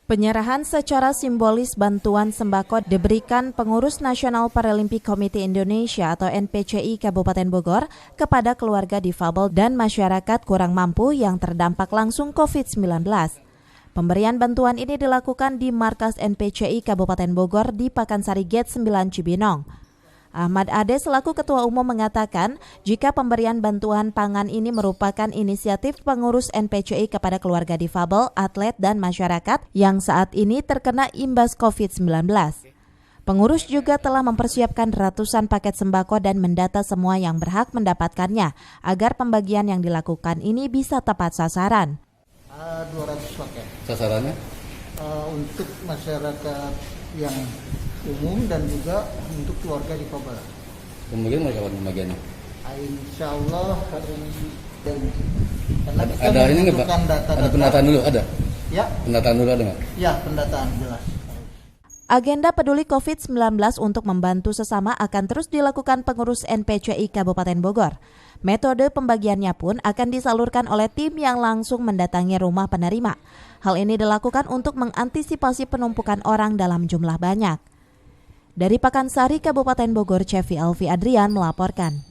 Penyerahan secara simbolis bantuan sembako diberikan Pengurus Nasional Paralimpik Komite Indonesia atau NPCI Kabupaten Bogor kepada keluarga difabel dan masyarakat kurang mampu yang terdampak langsung COVID-19. Pemberian bantuan ini dilakukan di markas NPCI Kabupaten Bogor di Pakansari Gate 9 Cibinong. Ahmad Ade selaku Ketua Umum mengatakan jika pemberian bantuan pangan ini merupakan inisiatif pengurus NPCI kepada keluarga difabel, atlet, dan masyarakat yang saat ini terkena imbas COVID-19. Pengurus juga telah mempersiapkan ratusan paket sembako dan mendata semua yang berhak mendapatkannya agar pembagian yang dilakukan ini bisa tepat sasaran. 200 paket. Sasarannya? Untuk masyarakat yang umum dan juga untuk keluarga difabel. Kemudian mereka pembagiannya? Insya Allah ada ini nggak Pak? Ada pendataan dulu ada? Ya. Pendataan dulu ada nggak? Ya, pendataan jelas. Agenda peduli COVID-19 untuk membantu sesama akan terus dilakukan pengurus NPCI Kabupaten Bogor. Metode pembagiannya pun akan disalurkan oleh tim yang langsung mendatangi rumah penerima. Hal ini dilakukan untuk mengantisipasi penumpukan orang dalam jumlah banyak. Dari Pakansari, Kabupaten Bogor, Cevi Alfi Adrian melaporkan.